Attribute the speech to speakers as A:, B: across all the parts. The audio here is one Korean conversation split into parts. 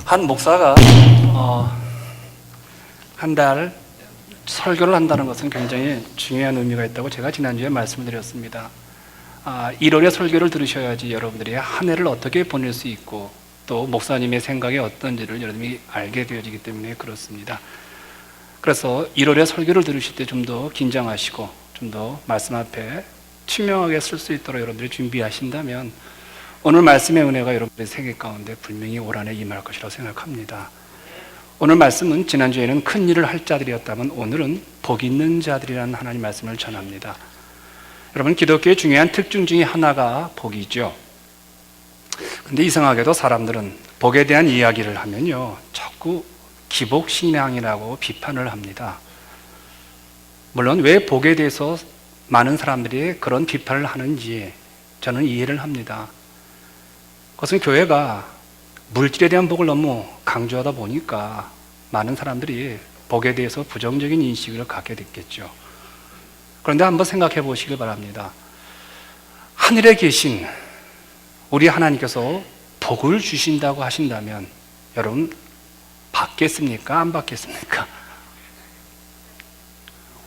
A: 한 목사가 한 달 설교를 한다는 것은 굉장히 중요한 의미가 있다고 제가 지난주에 말씀을 드렸습니다. 1월에 설교를 들으셔야지 여러분들이 한 해를 어떻게 보낼 수 있고 또 목사님의 생각이 어떤지를 여러분이 알게 되어지기 때문에 그렇습니다. 그래서 1월에 설교를 들으실 때 좀 더 긴장하시고 좀 더 말씀 앞에 투명하게 쓸 수 있도록 여러분들이 준비하신다면 오늘 말씀의 은혜가 여러분들의 생애 가운데 분명히 올 한해 임할 것이라고 생각합니다. 오늘 말씀은 지난주에는 큰 일을 할 자들이었다면 오늘은 복 있는 자들이라는 하나님 말씀을 전합니다. 여러분, 기독교의 중요한 특징 중에 하나가 복이죠. 근데 이상하게도 사람들은 복에 대한 이야기를 하면요 자꾸 기복신앙이라고 비판을 합니다. 물론 왜 복에 대해서 많은 사람들이 그런 비판을 하는지 저는 이해를 합니다. 그것은 교회가 물질에 대한 복을 너무 강조하다 보니까 많은 사람들이 복에 대해서 부정적인 인식을 갖게 됐겠죠. 그런데 한번 생각해 보시길 바랍니다. 하늘에 계신 우리 하나님께서 복을 주신다고 하신다면 여러분 받겠습니까? 안 받겠습니까?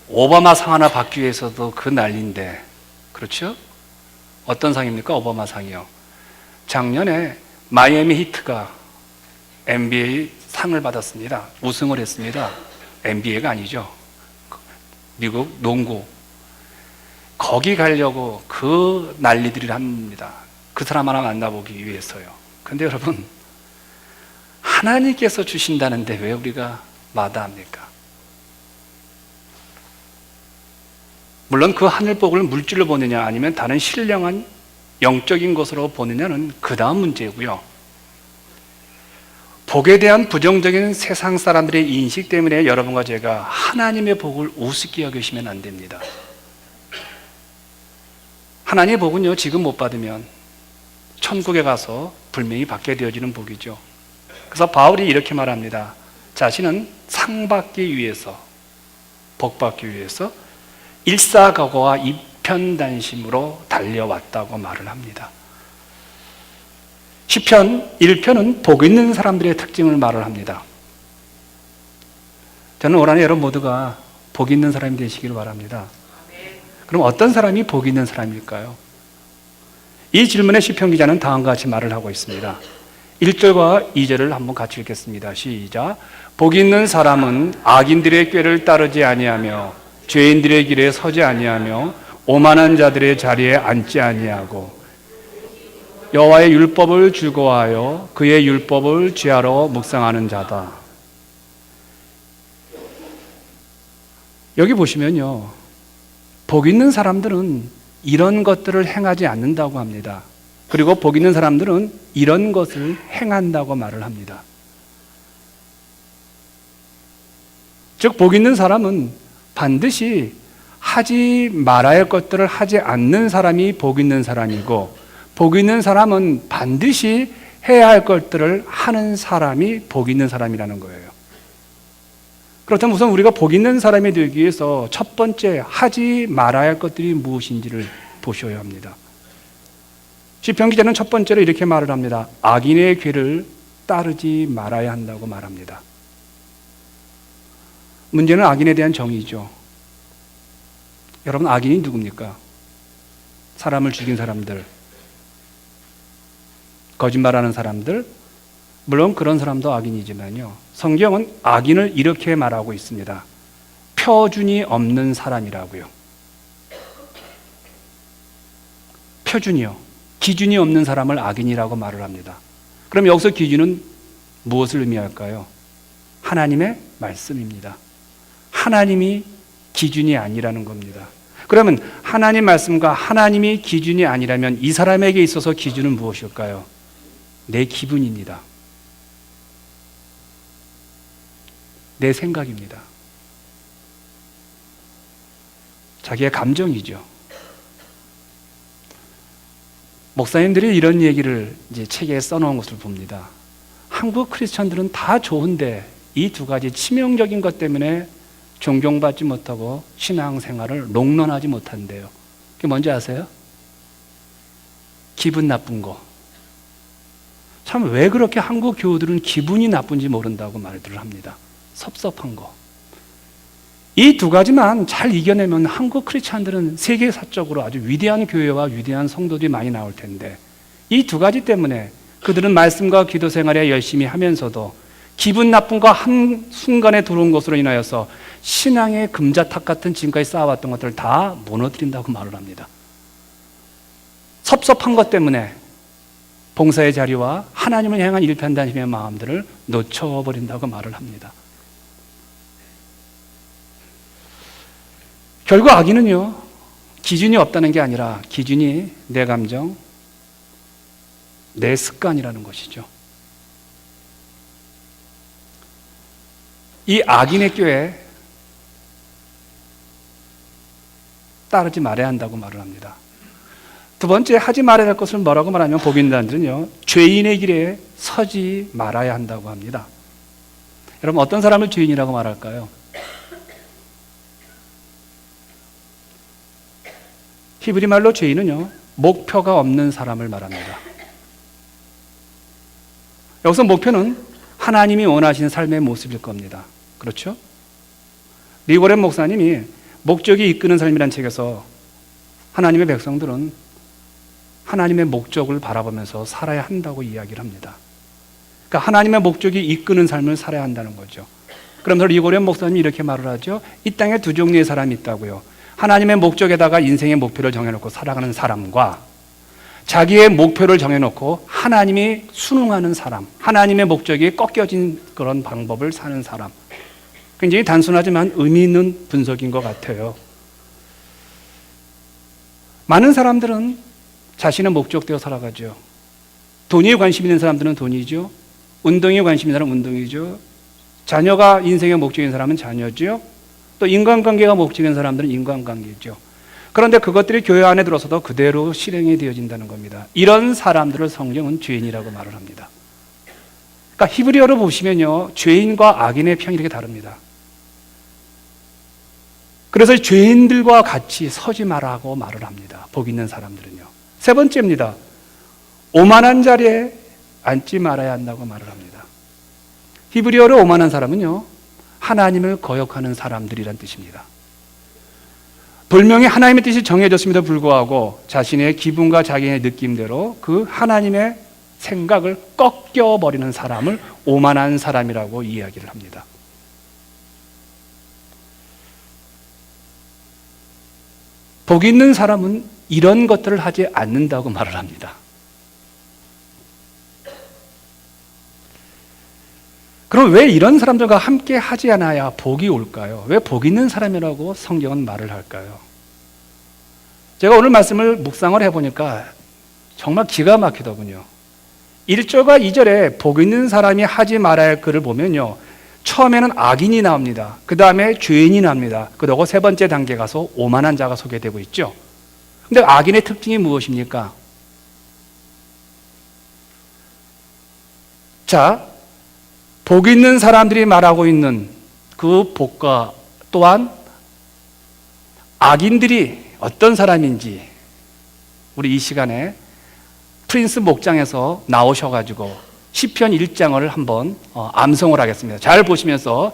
A: 오바마 상 하나 받기 위해서도 그 난리인데, 그렇죠? 어떤 상입니까? 오바마 상이요. 작년에 마이애미 히트가 NBA 상을 받았습니다. 우승을 했습니다. NBA가 아니죠. 미국 농구. 거기 가려고 그 난리들을 합니다. 그 사람 하나 만나보기 위해서요. 근데 여러분, 하나님께서 주신다는데 왜 우리가 마다합니까? 물론 그 하늘복을 물질로 보느냐 아니면 다른 신령한 영적인 것으로 보느냐는 그 다음 문제고요. 복에 대한 부정적인 세상 사람들의 인식 때문에 여러분과 제가 하나님의 복을 우습게 여기시면 안 됩니다. 하나님의 복은요, 지금 못 받으면 천국에 가서 분명히 받게 되어지는 복이죠. 그래서 바울이 이렇게 말합니다. 자신은 상 받기 위해서, 복 받기 위해서 일사각오와 이편단심으로 달려왔다고 말을 합니다. 시편 1편은 복 있는 사람들의 특징을 말을 합니다. 저는 올 한해 여러분 모두가 복 있는 사람이 되시기를 바랍니다. 그럼 어떤 사람이 복 있는 사람일까요? 이 질문에 시편 기자는 다음과 같이 말을 하고 있습니다. 1절과 2절을 한번 같이 읽겠습니다. 시작. 복 있는 사람은 악인들의 꾀를 따르지 아니하며 죄인들의 길에 서지 아니하며 오만한 자들의 자리에 앉지 아니하고 여호와의 율법을 즐거워하여 그의 율법을 지하로 묵상하는 자다. 여기 보시면요, 복 있는 사람들은 이런 것들을 행하지 않는다고 합니다. 그리고 복 있는 사람들은 이런 것을 행한다고 말을 합니다. 즉, 복 있는 사람은 반드시 하지 말아야 할 것들을 하지 않는 사람이 복 있는 사람이고, 복 있는 사람은 반드시 해야 할 것들을 하는 사람이 복 있는 사람이라는 거예요. 그렇다면 우선 우리가 복 있는 사람이 되기 위해서 첫 번째 하지 말아야 할 것들이 무엇인지를 보셔야 합니다. 시편 기자는 첫 번째로 이렇게 말을 합니다. 악인의 궤를 따르지 말아야 한다고 말합니다. 문제는 악인에 대한 정의죠. 여러분, 악인이 누굽니까? 사람을 죽인 사람들, 거짓말하는 사람들, 물론 그런 사람도 악인이지만요, 성경은 악인을 이렇게 말하고 있습니다. 표준이 없는 사람이라고요. 표준이요, 기준이 없는 사람을 악인이라고 말을 합니다. 그럼 여기서 기준은 무엇을 의미할까요? 하나님의 말씀입니다. 하나님이 기준이 아니라는 겁니다. 그러면 하나님 말씀과 하나님이 기준이 아니라면 이 사람에게 있어서 기준은 무엇일까요? 내 기분입니다. 내 생각입니다. 자기의 감정이죠. 목사님들이 이런 얘기를 이제 책에 써놓은 것을 봅니다. 한국 크리스천들은 다 좋은데 이 두 가지 치명적인 것 때문에 존경받지 못하고 신앙생활을 롱런하지 못한대요. 그게 뭔지 아세요? 기분 나쁜 거. 참 왜 그렇게 한국 교우들은 기분이 나쁜지 모른다고 말들을 합니다. 섭섭한 거. 이 두 가지만 잘 이겨내면 한국 크리스찬들은 세계사적으로 아주 위대한 교회와 위대한 성도들이 많이 나올 텐데, 이 두 가지 때문에 그들은 말씀과 기도 생활에 열심히 하면서도 기분 나쁜 거 한순간에 들어온 것으로 인하여서 신앙의 금자탑 같은 지금까지 쌓아왔던 것들을 다 무너뜨린다고 말을 합니다. 섭섭한 것 때문에 봉사의 자리와 하나님을 향한 일편단심의 마음들을 놓쳐버린다고 말을 합니다. 결국 악인은요, 기준이 없다는 게 아니라 기준이 내 감정, 내 습관이라는 것이죠. 이 악인의 꾀에 따르지 말아야 한다고 말을 합니다. 두 번째, 하지 말아야 할 것을 뭐라고 말하면 복인단들은요, 죄인의 길에 서지 말아야 한다고 합니다. 여러분, 어떤 사람을 죄인이라고 말할까요? 히브리 말로 죄인은요, 목표가 없는 사람을 말합니다. 여기서 목표는 하나님이 원하시는 삶의 모습일 겁니다. 그렇죠? 리고렌 목사님이 목적이 이끄는 삶이라는 책에서 하나님의 백성들은 하나님의 목적을 바라보면서 살아야 한다고 이야기를 합니다. 그러니까 하나님의 목적이 이끄는 삶을 살아야 한다는 거죠. 그러면서 리고렌 목사님이 이렇게 말을 하죠. 이 땅에 두 종류의 사람이 있다고요. 하나님의 목적에다가 인생의 목표를 정해놓고 살아가는 사람과 자기의 목표를 정해놓고 하나님이 순응하는 사람, 하나님의 목적이 꺾여진 그런 방법을 사는 사람. 굉장히 단순하지만 의미 있는 분석인 것 같아요. 많은 사람들은 자신의 목적대로 살아가죠. 돈에 관심 있는 사람들은 돈이죠. 운동에 관심 있는 사람은 운동이죠. 자녀가 인생의 목적인 사람은 자녀죠. 또 인간관계가 목적인 사람들은 인간관계죠. 그런데 그것들이 교회 안에 들어서도 그대로 실행이 되어진다는 겁니다. 이런 사람들을 성경은 죄인이라고 말을 합니다. 그러니까 히브리어로 보시면요, 죄인과 악인의 평이 이렇게 다릅니다. 그래서 죄인들과 같이 서지 말라고 말을 합니다. 복 있는 사람들은요. 세 번째입니다. 오만한 자리에 앉지 말아야 한다고 말을 합니다. 히브리어로 오만한 사람은요, 하나님을 거역하는 사람들이란 뜻입니다. 분명히 하나님의 뜻이 정해졌음에도 불구하고 자신의 기분과 자기의 느낌대로 그 하나님의 생각을 꺾여버리는 사람을 오만한 사람이라고 이야기를 합니다. 복 있는 사람은 이런 것들을 하지 않는다고 말을 합니다. 그럼 왜 이런 사람들과 함께 하지 않아야 복이 올까요? 왜 복 있는 사람이라고 성경은 말을 할까요? 제가 오늘 말씀을 묵상을 해보니까 정말 기가 막히더군요. 1절과 2절에 복 있는 사람이 하지 말아야 할 글을 보면요, 처음에는 악인이 나옵니다. 그 다음에 죄인이 나옵니다. 그리고 세 번째 단계 가서 오만한 자가 소개되고 있죠. 근데 악인의 특징이 무엇입니까? 자, 복 있는 사람들이 말하고 있는 그 복과 또한 악인들이 어떤 사람인지 우리 이 시간에 프린스 목장에서 나오셔가지고 시편 1장을 한번 암송을 하겠습니다. 잘 보시면서,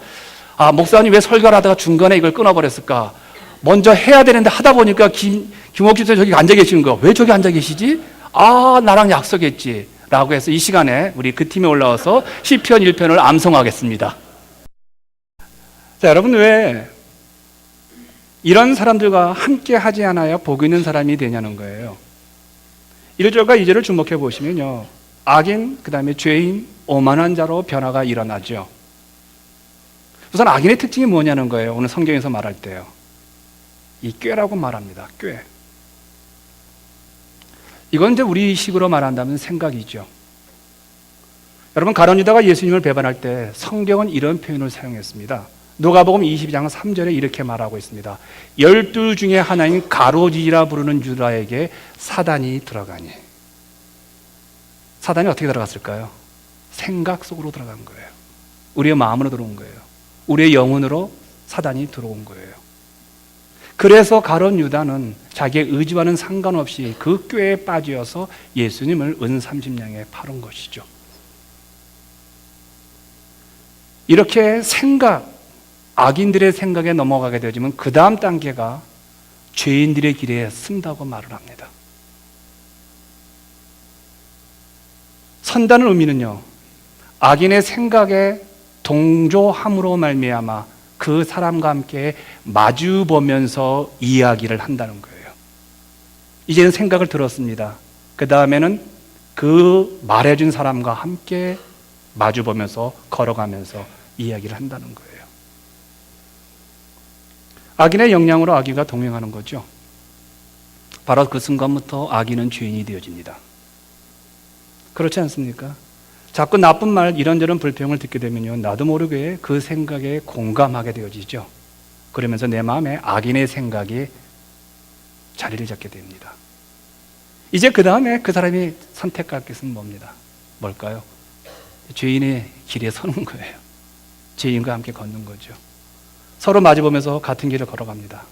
A: 아, 목사님 왜 설교를 하다가 중간에 이걸 끊어버렸을까? 먼저 해야 되는데 하다 보니까 김옥주 선생 저기 앉아 계시는 거, 왜 저기 앉아 계시지? 아, 나랑 약속했지 라고 해서 이 시간에 우리 그 팀에 올라와서 시편 1편을 암송하겠습니다. 자, 여러분, 왜 이런 사람들과 함께 하지 않아야 복 있는 사람이 되냐는 거예요. 1절과 2절을 주목해 보시면요, 악인, 그 다음에 죄인, 오만한 자로 변화가 일어나죠. 우선 악인의 특징이 뭐냐는 거예요. 오늘 성경에서 말할 때요, 이 꾀라고 말합니다. 꾀. 이건 이제 우리식으로 말한다면 생각이죠. 여러분, 가룟 유다가 예수님을 배반할 때 성경은 이런 표현을 사용했습니다. 누가복음 22장 3절에 이렇게 말하고 있습니다. 12 중에 하나인 가로지라 부르는 유다에게 사단이 들어가니. 사단이 어떻게 들어갔을까요? 생각 속으로 들어간 거예요. 우리의 마음으로 들어온 거예요. 우리의 영혼으로 사단이 들어온 거예요. 그래서 가룟 유다는 자기의 의지와는 상관없이 그 꾀에 빠져서 예수님을 은 30냥에 팔은 것이죠. 이렇게 악인들의 생각에 넘어가게 되어지면 그 다음 단계가 죄인들의 길에 쓴다고 말을 합니다. 선다는 의미는요, 악인의 생각에 동조함으로 말미암아 그 사람과 함께 마주보면서 이야기를 한다는 거예요. 이제는 생각을 들었습니다. 그 다음에는 그 말해준 사람과 함께 마주보면서 걸어가면서 이야기를 한다는 거예요. 악인의 영향으로 악인과 동행하는 거죠. 바로 그 순간부터 악인은 죄인이 되어집니다. 그렇지 않습니까? 자꾸 나쁜 말, 이런저런 불평을 듣게 되면요, 나도 모르게 그 생각에 공감하게 되어지죠. 그러면서 내 마음에 악인의 생각이 자리를 잡게 됩니다. 이제 그 다음에 그 사람이 선택할 것은 뭘까요? 죄인의 길에 서는 거예요. 죄인과 함께 걷는 거죠. 서로 마주보면서 같은 길을 걸어갑니다.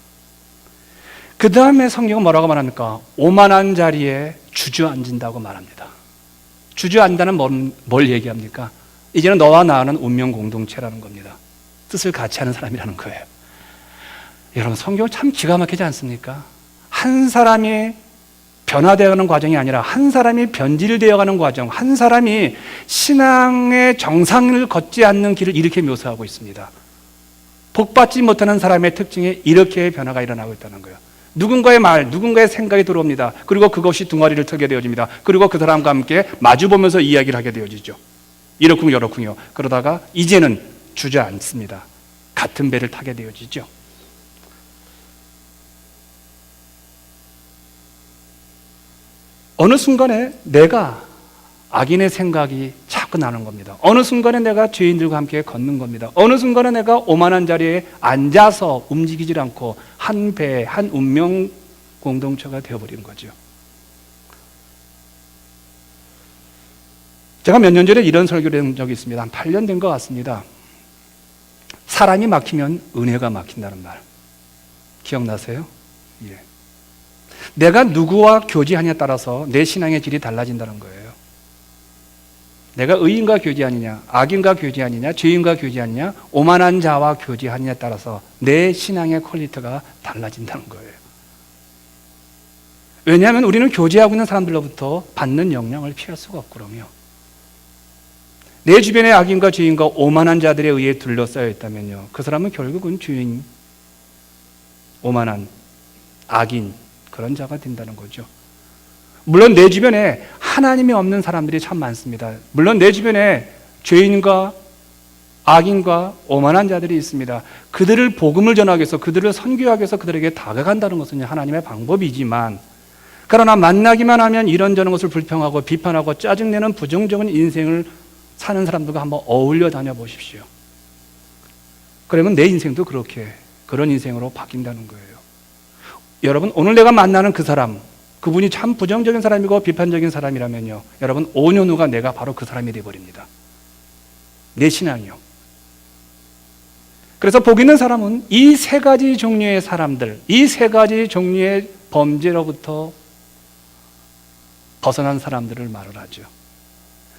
A: 그 다음에 성경은 뭐라고 말합니까? 오만한 자리에 주저앉는다고 말합니다. 주저앉다는 뭘 얘기합니까? 이제는 너와 나는 운명 공동체라는 겁니다. 뜻을 같이 하는 사람이라는 거예요. 여러분, 성경 참 기가 막히지 않습니까? 한 사람이 변화되어가는 과정이 아니라 한 사람이 변질되어가는 과정, 한 사람이 신앙의 정상을 걷지 않는 길을 이렇게 묘사하고 있습니다. 복받지 못하는 사람의 특징에 이렇게 변화가 일어나고 있다는 거예요. 누군가의 말, 누군가의 생각이 들어옵니다. 그리고 그것이 둥어리를 트게 되어집니다. 그리고 그 사람과 함께 마주보면서 이야기를 하게 되어지죠. 이렇군요, 저렇군요. 그러다가 이제는 주저앉습니다. 같은 배를 타게 되어지죠. 어느 순간에 내가 악인의 생각이 자꾸 나는 겁니다. 어느 순간에 내가 죄인들과 함께 걷는 겁니다. 어느 순간에 내가 오만한 자리에 앉아서 움직이질 않고 한 배, 한 운명 공동체가 되어버리는 거죠. 제가 몇 년 전에 이런 설교를 한 적이 있습니다. 한 8년 된 것 같습니다. 사람이 막히면 은혜가 막힌다는 말 기억나세요? 예. 내가 누구와 교제하냐에 따라서 내 신앙의 질이 달라진다는 거예요. 내가 의인과 교제하느냐, 악인과 교제하느냐, 죄인과 교제하느냐, 오만한 자와 교제하느냐에 따라서 내 신앙의 퀄리티가 달라진다는 거예요. 왜냐하면 우리는 교제하고 있는 사람들로부터 받는 영향을 피할 수가 없거든요. 내 주변에 악인과 죄인과 오만한 자들에 의해 둘러싸여 있다면요, 그 사람은 결국은 죄인, 오만한, 악인, 그런 자가 된다는 거죠. 물론 내 주변에 하나님이 없는 사람들이 참 많습니다. 물론 내 주변에 죄인과 악인과 오만한 자들이 있습니다. 그들을 복음을 전하기 위해서, 그들을 선교하기 위해서 그들에게 다가간다는 것은 하나님의 방법이지만, 그러나 만나기만 하면 이런저런 것을 불평하고 비판하고 짜증내는 부정적인 인생을 사는 사람들과 한번 어울려 다녀 보십시오. 그러면 내 인생도 그런 인생으로 바뀐다는 거예요. 여러분, 오늘 내가 만나는 그 사람, 그분이 참 부정적인 사람이고 비판적인 사람이라면요, 여러분 5년 후가 내가 바로 그 사람이 되어버립니다. 내 신앙이요. 그래서 복 있는 사람은 이 세 가지 종류의 사람들, 이 세 가지 종류의 범죄로부터 벗어난 사람들을 말을 하죠.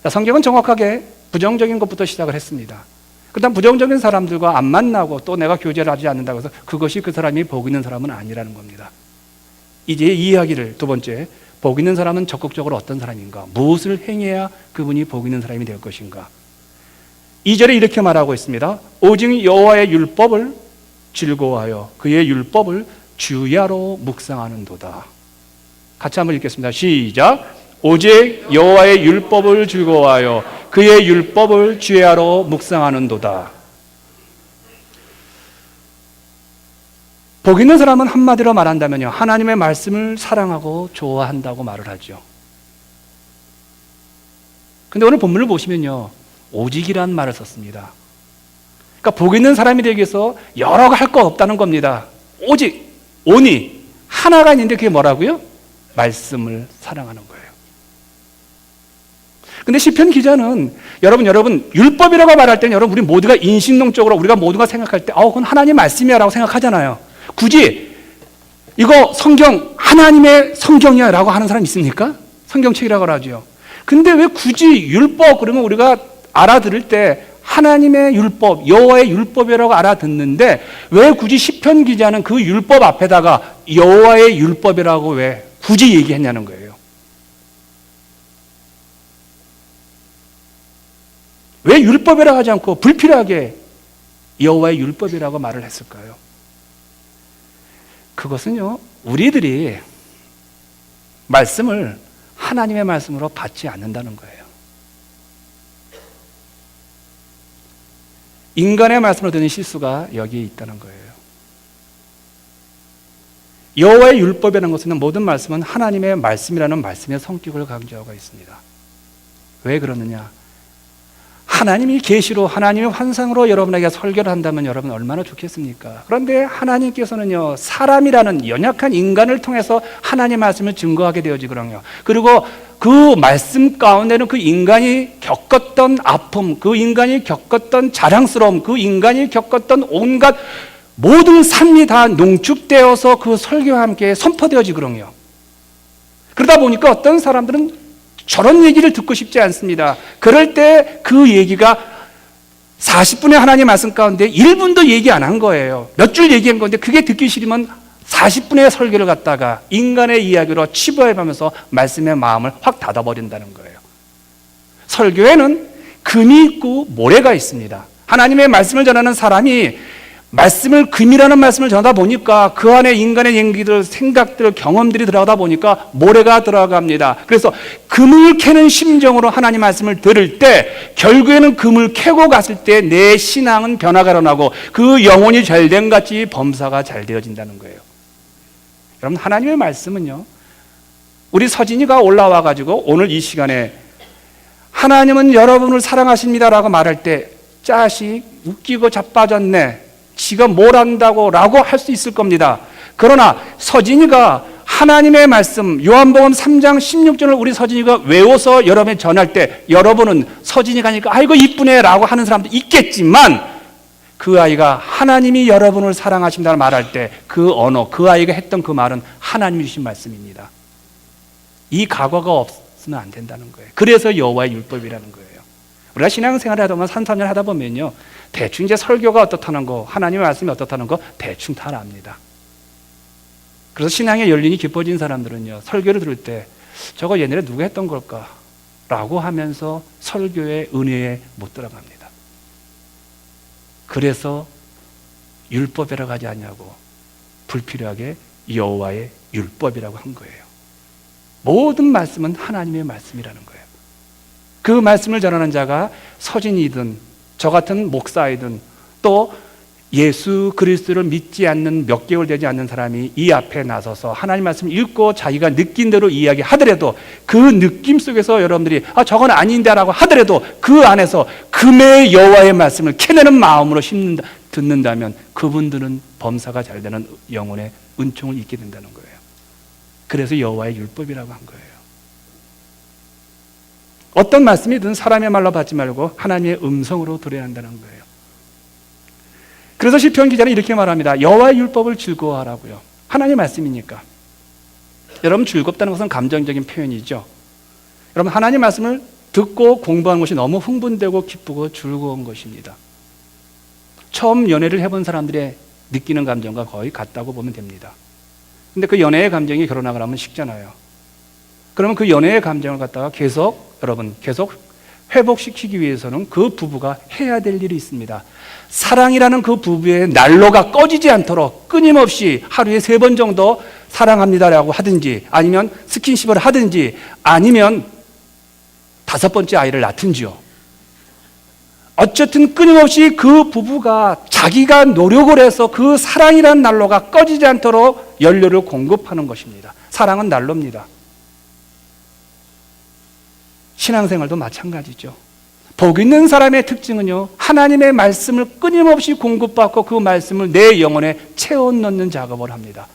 A: 성경은 정확하게 부정적인 것부터 시작을 했습니다. 그다음 부정적인 사람들과 안 만나고 또 내가 교제를 하지 않는다고 해서 그것이 그 사람이 복 있는 사람은 아니라는 겁니다. 이제 이 이야기를 두 번째, 복 있는 사람은 적극적으로 어떤 사람인가? 무엇을 행해야 그분이 복 있는 사람이 될 것인가? 2절에 이렇게 말하고 있습니다. 오직 여호와의 율법을 즐거워하여 그의 율법을 주야로 묵상하는도다. 같이 한번 읽겠습니다. 시작. 오직 여호와의 율법을 즐거워하여 그의 율법을 주야로 묵상하는도다. 복 있는 사람은 한마디로 말한다면요, 하나님의 말씀을 사랑하고 좋아한다고 말을 하죠. 근데 오늘 본문을 보시면요, 오직이란 말을 썼습니다. 그러니까 복 있는 사람이 되기 위해서 여러 할 거 없다는 겁니다. 오직, 오니, 하나가 있는데 그게 뭐라고요? 말씀을 사랑하는 거예요. 근데 시편 기자는 여러분 율법이라고 말할 때는 여러분 우리 모두가 인신론적으로 우리가 모두가 생각할 때 그건 하나님 말씀이야 라고 생각하잖아요. 굳이 이거 성경 하나님의 성경이야 라고 하는 사람 있습니까? 성경책이라고 하죠. 근데 왜 굳이 율법 그러면 우리가 알아들을 때 하나님의 율법, 여호와의 율법이라고 알아듣는데 왜 굳이 시편 기자는 그 율법 앞에다가 여호와의 율법이라고 왜 굳이 얘기했냐는 거예요. 왜 율법이라고 하지 않고 불필요하게 여호와의 율법이라고 말을 했을까요? 그것은요, 우리들이 말씀을 하나님의 말씀으로 받지 않는다는 거예요. 인간의 말씀으로 듣는 실수가 여기에 있다는 거예요. 여호와의 율법이라는 것은 모든 말씀은 하나님의 말씀이라는 말씀의 성격을 강조하고 있습니다. 왜 그러느냐? 하나님이 계시로 하나님의 환상으로 여러분에게 설교를 한다면 여러분 얼마나 좋겠습니까? 그런데 하나님께서는요, 사람이라는 연약한 인간을 통해서 하나님의 말씀을 증거하게 되어지거든요. 그리고 그 말씀 가운데는 그 인간이 겪었던 아픔, 그 인간이 겪었던 자랑스러움, 그 인간이 겪었던 온갖 모든 삶이 다 농축되어서 그 설교와 함께 선포되어지거든요. 그러다 보니까 어떤 사람들은 저런 얘기를 듣고 싶지 않습니다. 그럴 때 그 얘기가 40분의 하나님 말씀 가운데 1분도 얘기 안 한 거예요. 몇 줄 얘기한 건데 그게 듣기 싫으면 40분의 설교를 갖다가 인간의 이야기로 치부해가면서 말씀의 마음을 확 닫아버린다는 거예요. 설교에는 금이 있고 모래가 있습니다. 하나님의 말씀을 전하는 사람이 말씀을 금이라는 말씀을 전하다 보니까 그 안에 인간의 얘기들, 생각들, 경험들이 들어가다 보니까 모래가 들어갑니다. 그래서 금을 캐는 심정으로 하나님 말씀을 들을 때 결국에는 금을 캐고 갔을 때 내 신앙은 변화가 일어나고 그 영혼이 잘된 같이 범사가 잘 되어진다는 거예요. 여러분, 하나님의 말씀은요, 우리 서진이가 올라와 가지고 오늘 이 시간에 하나님은 여러분을 사랑하십니다라고 말할 때 자식 웃기고 자빠졌네, 지가 뭘 안다고 라고 할 수 있을 겁니다. 그러나 서진이가 하나님의 말씀 요한복음 3장 16절을 우리 서진이가 외워서 여러분에 전할 때 여러분은 서진이가 하니까 아이고 이쁘네 라고 하는 사람도 있겠지만 그 아이가 하나님이 여러분을 사랑하신다고 말할 때 그 언어, 그 아이가 했던 그 말은 하나님이 주신 말씀입니다. 이 각오가 없으면 안 된다는 거예요. 그래서 여호와의 율법이라는 거예요. 우리가 신앙생활을 하다 보면 3, 4년 하다 보면요, 대충 이제 설교가 어떻다는 거, 하나님의 말씀이 어떻다는 거 대충 다 압니다. 그래서 신앙의 열린이 깊어진 사람들은요, 설교를 들을 때 저거 옛날에 누가 했던 걸까? 라고 하면서 설교의 은혜에 못 들어갑니다. 그래서 율법이라고 하지 않냐고 불필요하게 여호와의 율법이라고 한 거예요. 모든 말씀은 하나님의 말씀이라는 거예요. 그 말씀을 전하는 자가 서진이든 저 같은 목사이든 또 예수 그리스도를 믿지 않는 몇 개월 되지 않는 사람이 이 앞에 나서서 하나님 말씀을 읽고 자기가 느낀 대로 이야기하더라도 그 느낌 속에서 여러분들이 저건 아닌데 라고 하더라도 그 안에서 금의 여호와의 말씀을 캐내는 마음으로 듣는다면 그분들은 범사가 잘 되는 영혼의 은총을 잊게 된다는 거예요. 그래서 여호와의 율법이라고 한 거예요. 어떤 말씀이든 사람의 말로 받지 말고 하나님의 음성으로 들어야 한다는 거예요. 그래서 시편 기자는 이렇게 말합니다. 여호와의 율법을 즐거워하라고요. 하나님의 말씀이니까. 여러분, 즐겁다는 것은 감정적인 표현이죠. 여러분, 하나님의 말씀을 듣고 공부하는 것이 너무 흥분되고 기쁘고 즐거운 것입니다. 처음 연애를 해본 사람들의 느끼는 감정과 거의 같다고 보면 됩니다. 근데 그 연애의 감정이 결혼하고 나면 식잖아요. 그러면 그 연애의 감정을 갖다가 계속 회복시키기 위해서는 그 부부가 해야 될 일이 있습니다. 사랑이라는 그 부부의 난로가 꺼지지 않도록 끊임없이 하루에 3번 정도 사랑합니다라고 하든지 아니면 스킨십을 하든지 아니면 5번째 아이를 낳든지요. 어쨌든 끊임없이 그 부부가 자기가 노력을 해서 그 사랑이라는 난로가 꺼지지 않도록 연료를 공급하는 것입니다. 사랑은 난로입니다. 신앙생활도 마찬가지죠. 복 있는 사람의 특징은요, 하나님의 말씀을 끊임없이 공급받고 그 말씀을 내 영혼에 채워 넣는 작업을 합니다.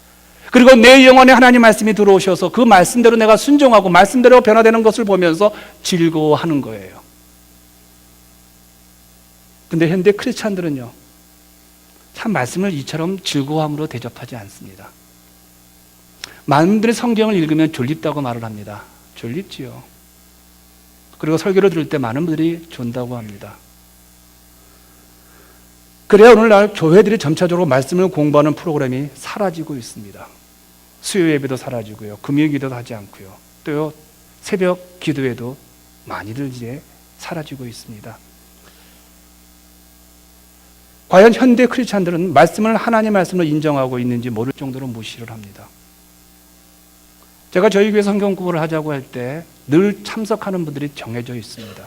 A: 그리고 내 영혼에 하나님 말씀이 들어오셔서 그 말씀대로 내가 순종하고 말씀대로 변화되는 것을 보면서 즐거워하는 거예요. 근데 현대 크리스찬들은요, 참 말씀을 이처럼 즐거움으로 대접하지 않습니다. 많은 분들이 성경을 읽으면 졸립다고 말을 합니다. 졸립지요. 그리고 설교를 들을 때 많은 분들이 존다고 합니다. 그래야 오늘날 교회들이 점차적으로 말씀을 공부하는 프로그램이 사라지고 있습니다. 수요 예배도 사라지고요. 금요 기도도 하지 않고요. 또 새벽 기도에도 많이들 이제 사라지고 있습니다. 과연 현대 크리스찬들은 말씀을 하나님의 말씀으로 인정하고 있는지 모를 정도로 무시를 합니다. 제가 저희 교회 성경 공부를 하자고 할 때 늘 참석하는 분들이 정해져 있습니다.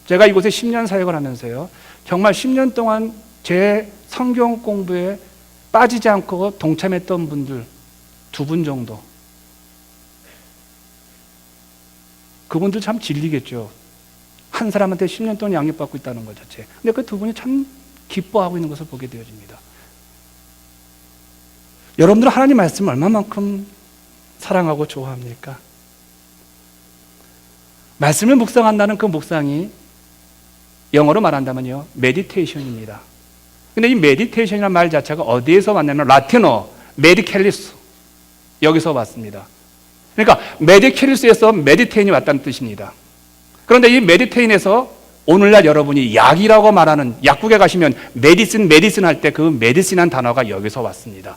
A: 제가 이곳에 10년 사역을 하면서요, 정말 10년 동안 제 성경 공부에 빠지지 않고 동참했던 분들 2분 정도. 그분들 참 질리겠죠. 한 사람한테 10년 동안 양육받고 있다는 것 자체. 근데 그 2분이 참 기뻐하고 있는 것을 보게 되어집니다. 여러분들 하나님 말씀을 얼마만큼 사랑하고 좋아합니까? 말씀을 묵상한다는 그 묵상이 영어로 말한다면요, 메디테이션입니다. 근데 이 메디테이션이라는 말 자체가 어디에서 왔냐면 라틴어 메디켈리스, 여기서 왔습니다. 그러니까 메디켈리스에서 메디테인이 왔다는 뜻입니다. 그런데 이 메디테인에서 오늘날 여러분이 약이라고 말하는, 약국에 가시면 메디슨 할 때 그 메디슨한 단어가 여기서 왔습니다.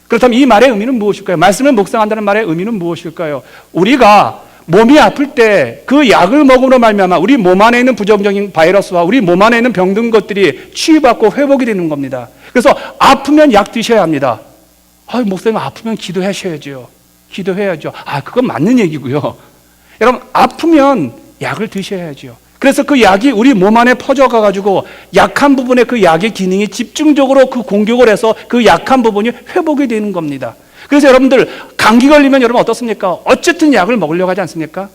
A: 그렇다면 이 말의 의미는 무엇일까요? 말씀을 묵상한다는 말의 의미는 무엇일까요? 우리가 몸이 아플 때 그 약을 먹음으로 말미암아 우리 몸 안에 있는 부정적인 바이러스와 우리 몸 안에 있는 병든 것들이 치유받고 회복이 되는 겁니다. 그래서 아프면 약 드셔야 합니다. 목사님 아프면 기도하셔야죠. 기도해야죠. 그건 맞는 얘기고요. 여러분, 아프면 약을 드셔야죠. 그래서 그 약이 우리 몸 안에 퍼져가 가지고 약한 부분에 그 약의 기능이 집중적으로 그 공격을 해서 그 약한 부분이 회복이 되는 겁니다. 그래서 여러분들 감기 걸리면 여러분 어떻습니까? 어쨌든 약을 먹으려고 하지 않습니까?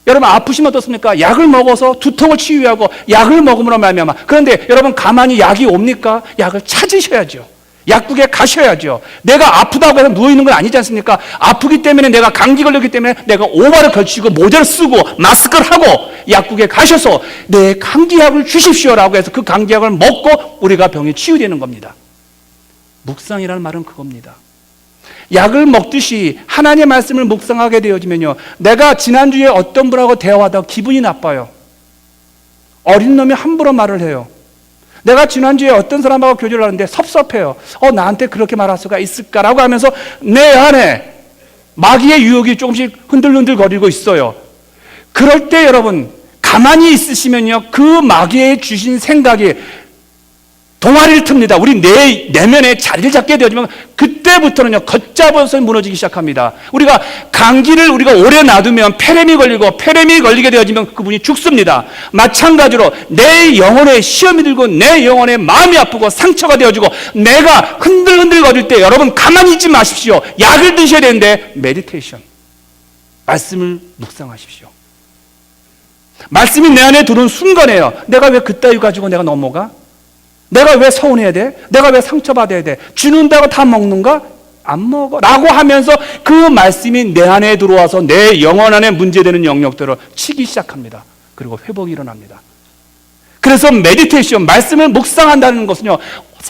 A: 여러분 아프시면 어떻습니까? 약을 먹어서 두통을 치유하고 약을 먹음으로 말미암아. 그런데 여러분 가만히 약이 옵니까? 약을 찾으셔야죠. 약국에 가셔야죠. 내가 아프다고 해서 누워있는 건 아니지 않습니까? 아프기 때문에, 내가 감기 걸렸기 때문에 내가 오바를 걸치고 모자를 쓰고 마스크를 하고 약국에 가셔서 내 감기약을 주십시오라고 해서 그 감기약을 먹고 우리가 병이 치유되는 겁니다. 묵상이라는 말은 그겁니다. 약을 먹듯이 하나님의 말씀을 묵상하게 되어지면요, 내가 지난주에 어떤 분하고 대화하다가 기분이 나빠요. 어린 놈이 함부로 말을 해요. 내가 지난주에 어떤 사람하고 교제를 하는데 섭섭해요. 나한테 그렇게 말할 수가 있을까라고 하면서 내 안에 마귀의 유혹이 조금씩 흔들흔들 거리고 있어요. 그럴 때 여러분 가만히 있으시면요, 그 마귀의 주신 생각이 동아리를 틉니다. 우리 내면에 자리를 잡게 되어지면 그때부터는요, 걷잡아서 무너지기 시작합니다. 우리가 감기를 우리가 오래 놔두면 폐렴이 걸리게 되어지면 그분이 죽습니다. 마찬가지로 내 영혼에 시험이 들고 내 영혼에 마음이 아프고 상처가 되어지고 내가 흔들흔들 거릴 때 여러분 가만히 있지 마십시오. 약을 드셔야 되는데 메디테이션, 말씀을 묵상하십시오. 말씀이 내 안에 들어온 순간에요, 내가 왜 그따위 가지고 내가 넘어가? 내가 왜 서운해야 돼? 내가 왜 상처받아야 돼? 주는다고 다 먹는가? 안 먹어 라고 하면서 그 말씀이 내 안에 들어와서 내 영혼 안에 문제되는 영역들을 치기 시작합니다. 그리고 회복이 일어납니다. 그래서 메디테이션, 말씀을 묵상한다는 것은요,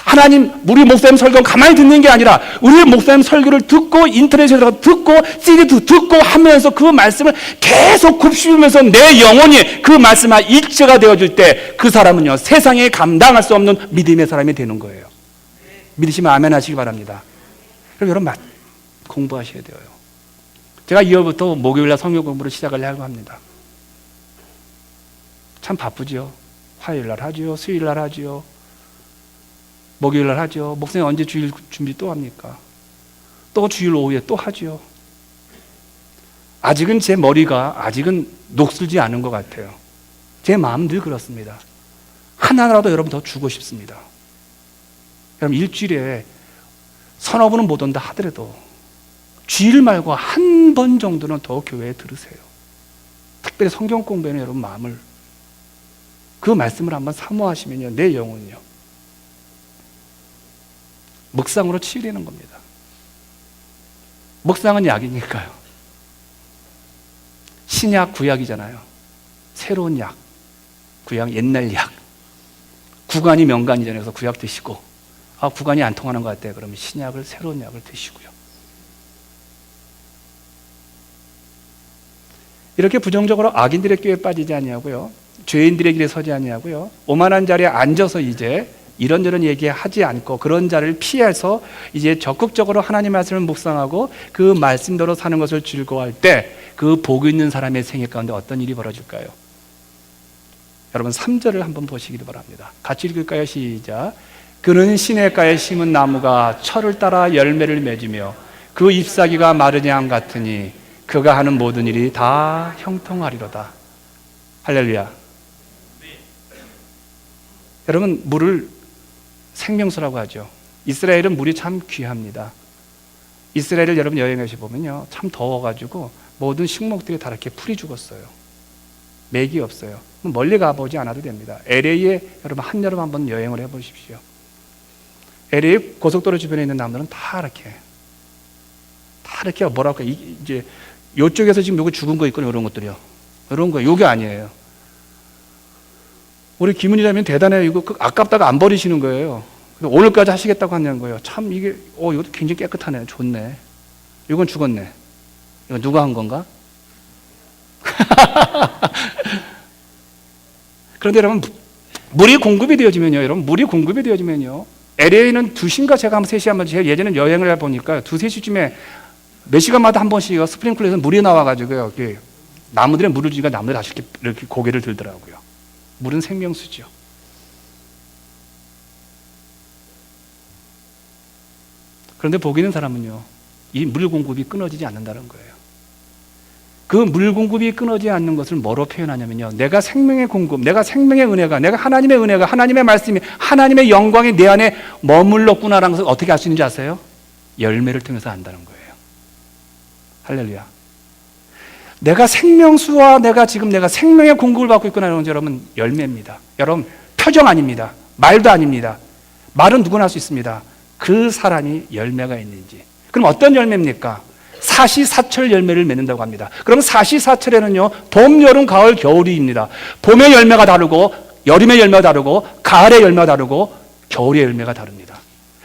A: 하나님, 우리 목사님 설교 가만히 듣는 게 아니라 우리 목사님 설교를 듣고 인터넷에 들어가 듣고 CD도 듣고 하면서 그 말씀을 계속 곱씹으면서 내 영혼이 그 말씀과 일치가 되어질 때 그 사람은요, 세상에 감당할 수 없는 믿음의 사람이 되는 거예요. 믿으시면 아멘 하시기 바랍니다. 그럼 여러분 공부하셔야 돼요. 제가 2월부터 목요일날 성경 공부를 시작을 하려고 합니다. 참 바쁘죠. 화요일날 하죠. 수요일날 하죠. 목요일날 하죠. 목사님 언제 주일 준비 또 합니까? 또 주일 오후에 또 하죠. 아직은 제 머리가 녹슬지 않은 것 같아요. 제 마음 늘 그렇습니다. 하나라도 여러분 더 주고 싶습니다. 여러분 일주일에 서너 번은 못 온다 하더라도 주일 말고 한 번 정도는 더 교회에 들으세요. 특별히 성경 공부에는 여러분 마음을, 그 말씀을 한번 사모하시면요, 내 영혼이요, 묵상으로 치유되는 겁니다. 묵상은 약이니까요. 신약, 구약이잖아요. 새로운 약, 구약, 옛날 약. 구간이 명간이잖아요. 그래서 구약 드시고, 구간이 안 통하는 것 같아요. 그러면 신약을, 새로운 약을 드시고요. 이렇게 부정적으로 악인들의 꾀에 빠지지 아니하고요, 죄인들의 길에 서지 아니하고요, 오만한 자리에 앉아서 이제 이런저런 얘기하지 않고 그런 자리를 피해서 이제 적극적으로 하나님 말씀을 묵상하고 그 말씀대로 사는 것을 즐거워할 때 그 복 있는 사람의 생애 가운데 어떤 일이 벌어질까요? 여러분 3절을 한번 보시기를 바랍니다. 같이 읽을까요? 시작. 그는 시냇가에 심은 나무가 철을 따라 열매를 맺으며 그 잎사귀가 마른 양 같으니 그가 하는 모든 일이 다 형통하리로다. 할렐루야. 여러분, 물을 생명수라고 하죠. 이스라엘은 물이 참 귀합니다. 이스라엘을 여러분 여행하시 보면요, 참 더워가지고 모든 식목들이 다 이렇게 풀이 죽었어요. 맥이 없어요. 멀리 가보지 않아도 됩니다. LA에 여러분 한여름 한번 여행을 해보십시오. LA 고속도로 주변에 있는 나무들은 다 이렇게 뭐랄까, 이제 이쪽에서 지금 요거 죽은 거 있거든요. 이런 것들이요. 이런 거, 요게 아니에요. 우리 김은희라면 대단해요. 이거 아깝다가 안 버리시는 거예요. 오늘까지 하시겠다고 하는 거예요. 참 이게, 이것도 굉장히 깨끗하네. 좋네. 이건 죽었네. 이거 누가 한 건가? 그런데 여러분, 물이 공급이 되어지면요, LA는 2시인가 제가 한번 3시 한번, 제가 예전에 여행을 해보니까 2, 3시쯤에 몇 시간마다 한 번씩 스프링클러에서 물이 나와가지고요, 나무들에 물을 주니까 나무들이 다시 이렇게 고개를 들더라고요. 물은 생명수죠. 그런데 복 있는 사람은요, 이 물 공급이 끊어지지 않는다는 거예요. 그 물 공급이 끊어지지 않는 것을 뭐로 표현하냐면요, 내가 생명의 공급, 내가 생명의 은혜가, 내가 하나님의 은혜가, 하나님의 말씀이, 하나님의 영광이 내 안에 머물렀구나라는 것을 어떻게 알 수 있는지 아세요? 열매를 통해서 안다는 거예요. 할렐루야. 내가 생명수와 내가 생명의 공급을 받고 있구나라는 것은 여러분 열매입니다. 여러분 표정 아닙니다. 말도 아닙니다. 말은 누구나 할 수 있습니다. 그 사람이 열매가 있는지. 그럼 어떤 열매입니까? 사시사철 열매를 맺는다고 합니다. 그럼 사시사철에는요, 봄, 여름, 가을, 겨울이입니다. 봄의 열매가 다르고, 여름의 열매가 다르고, 가을의 열매가 다르고, 겨울의 열매가 다릅니다.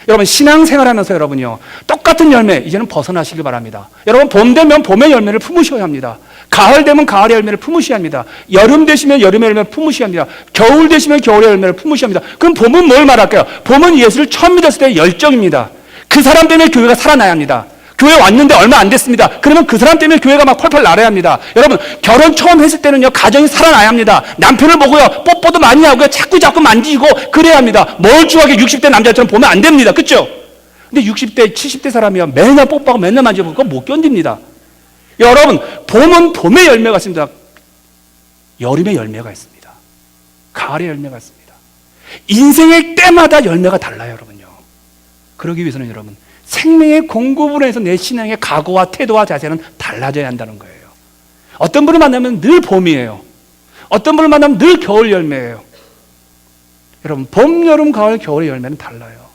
A: 여러분 신앙생활 하면서 여러분요, 똑같은 열매 이제는 벗어나시길 바랍니다. 여러분 봄 되면 봄의 열매를 품으셔야 합니다. 가을 되면 가을의 열매를 품으셔야 합니다. 여름 되시면 여름의 열매를 품으셔야 합니다. 겨울 되시면 겨울의 열매를 품으셔야 합니다. 그럼 봄은 뭘 말할까요? 봄은 예수를 처음 믿었을 때의 열정입니다. 그 사람 때문에 교회가 살아나야 합니다. 교회 왔는데 얼마 안 됐습니다. 그러면 그 사람 때문에 교회가 막 펄펄 날아야 합니다. 여러분 결혼 처음 했을 때는요, 가정이 살아나야 합니다. 남편을 보고요, 뽀뽀도 많이 하고요, 자꾸 만지고 그래야 합니다. 멀쩡하게 60대 남자처럼 보면 안 됩니다. 그렇죠? 근데 60대 70대 사람이요, 맨날 뽀뽀하고 맨날 만지고 그거 못 견딥니다. 여러분 봄은 봄의 열매가 있습니다. 여름의 열매가 있습니다. 가을의 열매가 있습니다. 인생의 때마다 열매가 달라요. 여러분요. 그러기 위해서는 여러분 생명의 공급으로 해서 내 신앙의 각오와 태도와 자세는 달라져야 한다는 거예요. 어떤 분을 만나면 늘 봄이에요. 어떤 분을 만나면 늘 겨울 열매예요. 여러분 봄, 여름, 가을, 겨울의 열매는 달라요.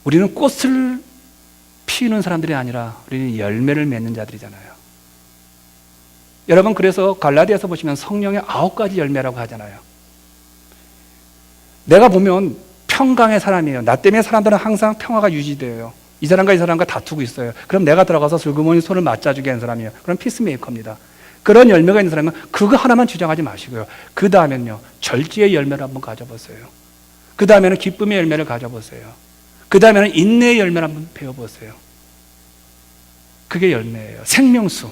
A: 우리는 꽃을 피우는 사람들이 아니라 우리는 열매를 맺는 자들이잖아요. 여러분 그래서 갈라디아서 보시면 성령의 9가지 열매라고 하잖아요. 내가 보면 평강의 사람이에요. 나 때문에 사람들은 항상 평화가 유지돼요. 이 사람과 이 사람과 다투고 있어요. 그럼 내가 들어가서 슬그머니 손을 맞잡주게 하는 사람이에요. 그럼 피스메이커입니다. 그런 열매가 있는 사람은 그거 하나만 주장하지 마시고요. 그 다음엔요, 절제의 열매를 한번 가져보세요. 그 다음에는 기쁨의 열매를 가져보세요. 그 다음에는 인내의 열매를 한번 배워보세요. 그게 열매예요. 생명수.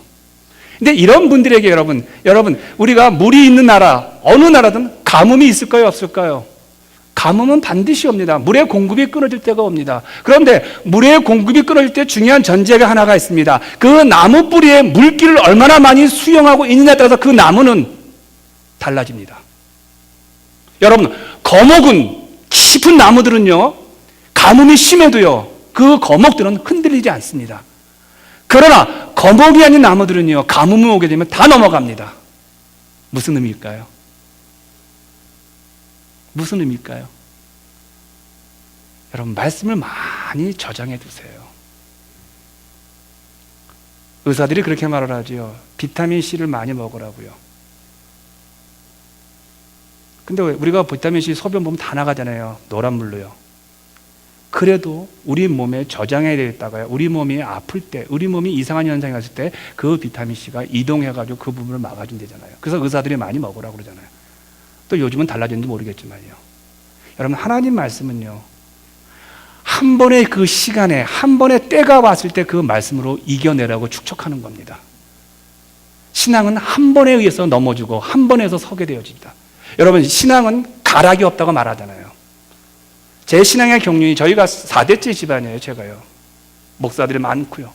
A: 근데 이런 분들에게 여러분 우리가 물이 있는 나라, 어느 나라든 가뭄이 있을까요, 없을까요? 가뭄은 반드시 옵니다. 물의 공급이 끊어질 때가 옵니다. 그런데 물의 공급이 끊어질 때 중요한 전제가 하나가 있습니다. 그 나무 뿌리에 물기를 얼마나 많이 수용하고 있느냐에 따라서 그 나무는 달라집니다. 여러분 거목은, 깊은 나무들은요, 가뭄이 심해도요, 그 거목들은 흔들리지 않습니다. 그러나 거목이 아닌 나무들은요, 가뭄이 오게 되면 다 넘어갑니다. 무슨 의미일까요? 무슨 의미일까요? 여러분 말씀을 많이 저장해 두세요. 의사들이 그렇게 말을 하죠. 비타민C를 많이 먹으라고요. 근데 우리가 비타민C 소변 보면 다 나가잖아요. 노란 물로요. 그래도 우리 몸에 저장해 되었다가요, 우리 몸이 아플 때, 우리 몸이 이상한 현상이 왔을 때 그 비타민C가 이동해가지고 그 부분을 막아준대잖아요. 그래서 의사들이 많이 먹으라고 그러잖아요. 또 요즘은 달라졌는지 모르겠지만요. 여러분, 하나님 말씀은요, 한 번의 그 시간에, 한 번의 때가 왔을 때 그 말씀으로 이겨내라고 축적하는 겁니다. 신앙은 한 번에 의해서 넘어지고 한 번에서 서게 되어집니다. 여러분, 신앙은 가락이 없다고 말하잖아요. 제 신앙의 경륜이, 저희가 4대째 집안이에요. 제가요, 목사들이 많고요.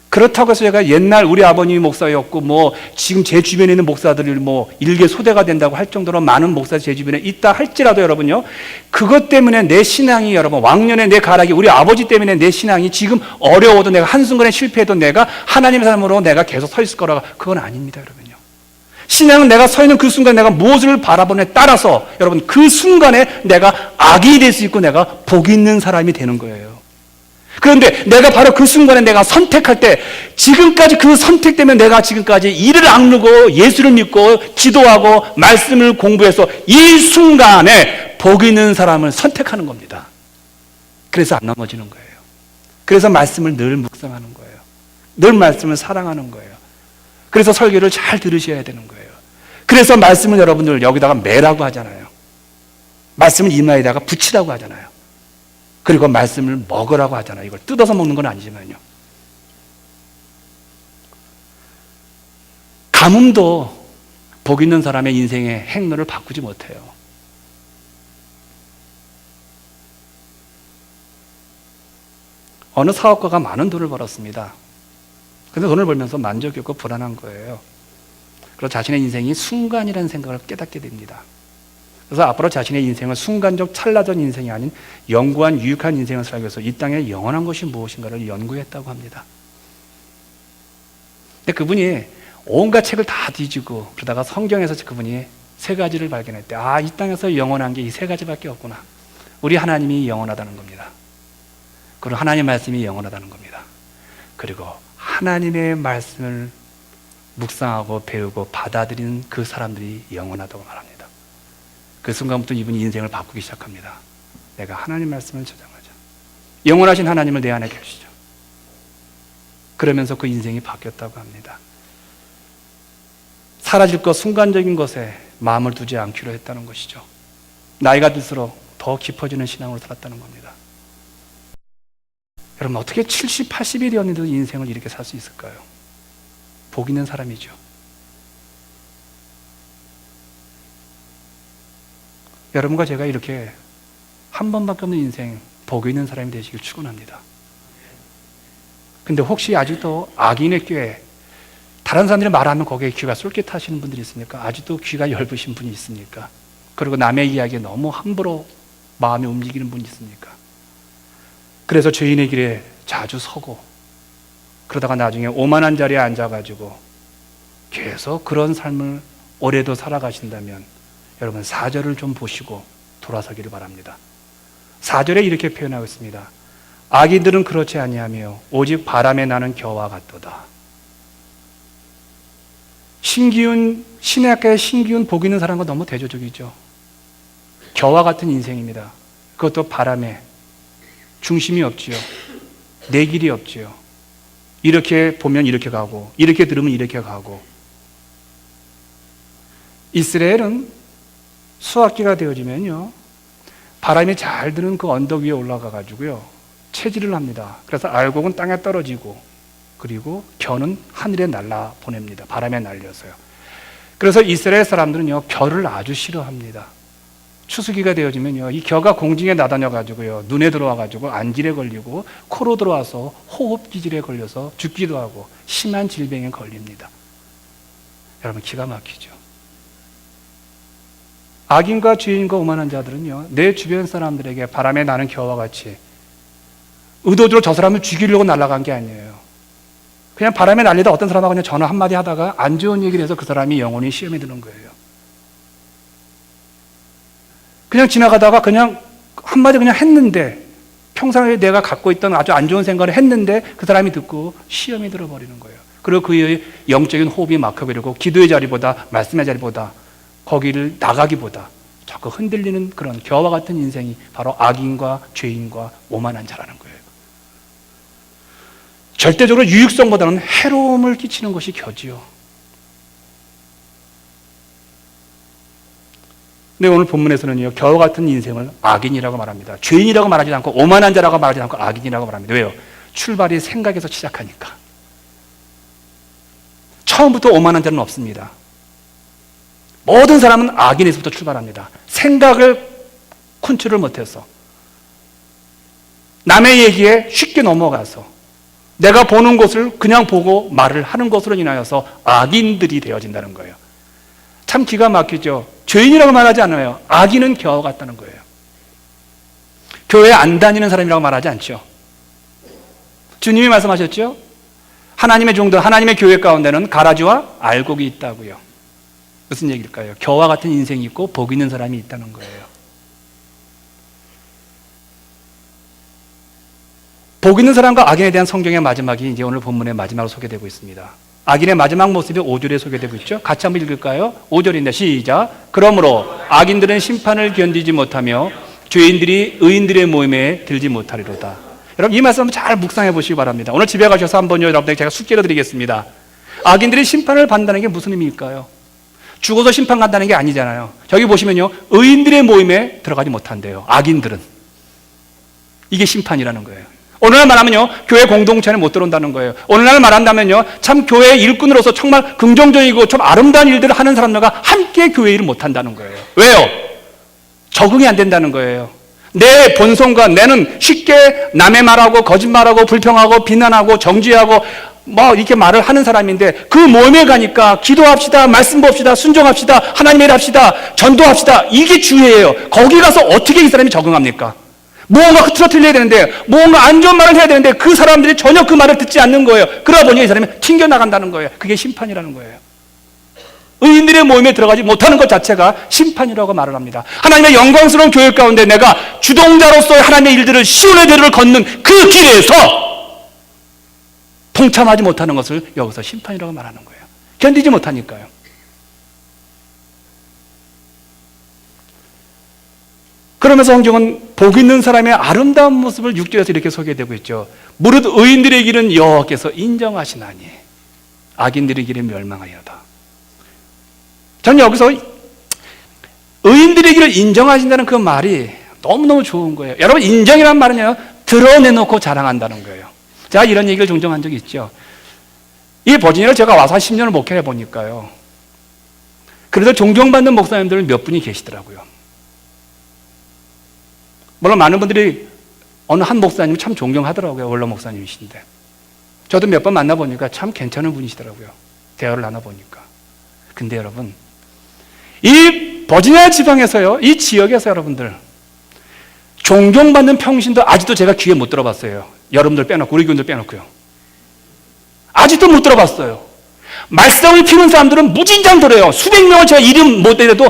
A: 그렇다고 해서 제가 옛날 우리 아버님이 목사였고 지금 제 주변에 있는 목사들이 일개 소대가 된다고 할 정도로 많은 목사들이 제 주변에 있다 할지라도 여러분요, 그것 때문에 내 신앙이, 여러분, 왕년에 내 가락이, 우리 아버지 때문에 내 신앙이 지금 어려워도, 내가 한순간에 실패해도 내가 하나님의 사람으로 내가 계속 서 있을 거라고, 그건 아닙니다. 여러분요, 신앙은 내가 서 있는 그 순간 내가 무엇을 바라보느냐에 따라서 여러분, 그 순간에 내가 악이 될 수 있고 내가 복 있는 사람이 되는 거예요. 그런데 내가 바로 그 순간에 내가 선택할 때, 지금까지 그 선택 때문에 내가 지금까지 이를 악누고 예수를 믿고 기도하고 말씀을 공부해서 이 순간에 복 있는 사람을 선택하는 겁니다. 그래서 안 넘어지는 거예요. 그래서 말씀을 늘 묵상하는 거예요. 늘 말씀을 사랑하는 거예요. 그래서 설교를 잘 들으셔야 되는 거예요. 그래서 말씀을 여러분들 여기다가 매라고 하잖아요. 말씀을 이마에다가 붙이라고 하잖아요. 그리고 말씀을 먹으라고 하잖아요. 이걸 뜯어서 먹는 건 아니지만요. 가뭄도 복 있는 사람의 인생의 행로를 바꾸지 못해요. 어느 사업가가 많은 돈을 벌었습니다. 그런데 돈을 벌면서 만족이 없고 불안한 거예요. 그래서 자신의 인생이 순간이라는 생각을 깨닫게 됩니다. 그래서 앞으로 자신의 인생을 순간적 찰나적 인생이 아닌 영구한 유익한 인생을 살기 위해서 이 땅에 영원한 것이 무엇인가를 연구했다고 합니다. 근데 그분이 온갖 책을 다 뒤지고 그러다가 성경에서 그분이 세 가지를 발견했대. 아, 이 땅에서 영원한 게 이 세 가지밖에 없구나. 우리 하나님이 영원하다는 겁니다. 그리고 하나님의 말씀이 영원하다는 겁니다. 그리고 하나님의 말씀을 묵상하고 배우고 받아들이는 그 사람들이 영원하다고 말합니다. 그 순간부터 이분이 인생을 바꾸기 시작합니다. 내가 하나님 말씀을 저장하자. 영원하신 하나님을 내 안에 계시죠. 그러면서 그 인생이 바뀌었다고 합니다. 사라질 것, 순간적인 것에 마음을 두지 않기로 했다는 것이죠. 나이가 들수록 더 깊어지는 신앙으로 살았다는 겁니다. 여러분, 어떻게 70, 80이 되었는데도 인생을 이렇게 살 수 있을까요? 복 있는 사람이죠. 여러분과 제가 이렇게 한 번밖에 없는 인생, 복 있는 사람이 되시길 축원합니다. 근데 혹시 아직도 악인의 꾀에 다른 사람들이 말하면 거기에 귀가 쏠깃하시는 분들이 있습니까? 아직도 귀가 얇으신 분이 있습니까? 그리고 남의 이야기에 너무 함부로 마음이 움직이는 분이 있습니까? 그래서 죄인의 길에 자주 서고 그러다가 나중에 오만한 자리에 앉아가지고 계속 그런 삶을 오래도 살아가신다면 여러분, 4절을 좀 보시고 돌아서기를 바랍니다. 4절에 이렇게 표현하고 있습니다. 악인들은 그렇지 아니하며 오직 바람에 나는 겨와 같도다. 신약가의 신기운 복 있는 사람과 너무 대조적이죠. 겨와 같은 인생입니다. 그것도 바람에 중심이 없지요. 내 길이 없지요. 이렇게 보면 이렇게 가고 이렇게 들으면 이렇게 가고. 이스라엘은 수확기가 되어지면요, 바람이 잘 드는 그 언덕 위에 올라가 가지고요 채질을 합니다. 그래서 알곡은 땅에 떨어지고 그리고 겨는 하늘에 날라 보냅니다. 바람에 날려서요. 그래서 이스라엘 사람들은요 겨를 아주 싫어합니다. 추수기가 되어지면요 이 겨가 공중에 나다녀 가지고요 눈에 들어와 가지고 안질에 걸리고 코로 들어와서 호흡 기질에 걸려서 죽기도 하고 심한 질병에 걸립니다. 여러분, 기가 막히죠. 악인과 죄인과 오만한 자들은요 내 주변 사람들에게 바람에 나는 겨와 같이 의도적으로 저 사람을 죽이려고 날아간 게 아니에요. 그냥 바람에 날리다 어떤 사람하고 그냥 전화 한마디 하다가 안 좋은 얘기를 해서 그 사람이 영원히 시험에 드는 거예요. 그냥 지나가다가 그냥 한마디 그냥 했는데, 평상시에 내가 갖고 있던 아주 안 좋은 생각을 했는데 그 사람이 듣고 시험에 들어버리는 거예요. 그리고 그의 영적인 호흡이 막혀버리고 기도의 자리보다 말씀의 자리보다 거기를 나가기보다 자꾸 흔들리는 그런 겨와 같은 인생이 바로 악인과 죄인과 오만한 자라는 거예요. 절대적으로 유익성보다는 해로움을 끼치는 것이 겨지요. 근데 오늘 본문에서는요, 겨와 같은 인생을 악인이라고 말합니다. 죄인이라고 말하지 않고 오만한 자라고 말하지 않고 악인이라고 말합니다. 왜요? 출발이 생각에서 시작하니까. 처음부터 오만한 자는 없습니다. 모든 사람은 악인에서부터 출발합니다. 생각을 컨트롤 못해서, 남의 얘기에 쉽게 넘어가서, 내가 보는 것을 그냥 보고 말을 하는 것으로 인하여서 악인들이 되어진다는 거예요. 참 기가 막히죠. 죄인이라고 말하지 않아요. 악인은 겨와 같다는 거예요. 교회 안 다니는 사람이라고 말하지 않죠. 주님이 말씀하셨죠. 하나님의 종들, 하나님의 교회 가운데는 가라지와 알곡이 있다고요. 무슨 얘기일까요? 겨와 같은 인생이 있고 복 있는 사람이 있다는 거예요. 복 있는 사람과 악인에 대한 성경의 마지막이 이제 오늘 본문의 마지막으로 소개되고 있습니다. 악인의 마지막 모습이 5절에 소개되고 있죠. 같이 한번 읽을까요? 5절인데 시작. 그러므로 악인들은 심판을 견디지 못하며 죄인들이 의인들의 모임에 들지 못하리로다. 여러분 이 말씀 한번 잘 묵상해 보시기 바랍니다. 오늘 집에 가셔서 한번요 여러분들에게 제가 숙제를 드리겠습니다. 악인들이 심판을 받는다는 게 무슨 의미일까요? 죽어서 심판 간다는 게 아니잖아요. 저기 보시면요, 의인들의 모임에 들어가지 못한대요. 악인들은. 이게 심판이라는 거예요. 오늘날 말하면요, 교회 공동체 안에 못 들어온다는 거예요. 오늘날 말한다면요, 참 교회 일꾼으로서 정말 긍정적이고 좀 아름다운 일들을 하는 사람들과 함께 교회 일을 못 한다는 거예요. 왜요? 적응이 안 된다는 거예요. 내 본성과 내는 쉽게 남의 말하고 거짓말하고 불평하고 비난하고 정죄하고 뭐 이렇게 말을 하는 사람인데, 그 모임에 가니까 기도합시다, 말씀 봅시다, 순종합시다, 하나님의 일 합시다, 전도합시다, 이게 주예요. 거기 가서 어떻게 이 사람이 적응합니까? 무언가 흐트러뜨려야 되는데, 무언가 안 좋은 말을 해야 되는데 그 사람들이 전혀 그 말을 듣지 않는 거예요. 그러다 보니 이 사람이 튕겨나간다는 거예요. 그게 심판이라는 거예요. 의인들의 모임에 들어가지 못하는 것 자체가 심판이라고 말을 합니다. 하나님의 영광스러운 교회 가운데 내가 주동자로서의 하나님의 일들을 시온의 대로를 걷는 그 길에서 동참하지 못하는 것을 여기서 심판이라고 말하는 거예요. 견디지 못하니까요. 그러면서 성경은 복 있는 사람의 아름다운 모습을 6절에서 이렇게 소개되고 있죠. 무릇 의인들의 길은 여호와께서 인정하시나니 악인들의 길은 멸망하리로다. 저는 여기서 의인들의 길을 인정하신다는 그 말이 너무너무 좋은 거예요. 여러분, 인정이란 말은요, 드러내놓고 자랑한다는 거예요. 제가 이런 얘기를 종종 한 적이 있죠. 이 버지니아를 제가 와서 한 10년을 목회해 보니까요, 그래도 존경받는 목사님들 몇 분이 계시더라고요. 물론 많은 분들이 어느 한 목사님 참 존경하더라고요. 원로 목사님이신데. 저도 몇 번 만나보니까 참 괜찮은 분이시더라고요. 대화를 나눠보니까. 근데 여러분, 이 버지니아 지방에서요, 이 지역에서 여러분들, 존경받는 평신도 아직도 제가 귀에 못 들어봤어요. 여러분들 빼놓고, 우리 교인들 빼놓고요. 아직도 못 들어봤어요. 말썽을 피우는 사람들은 무진장들어요. 수백 명을 제가 이름 못 대도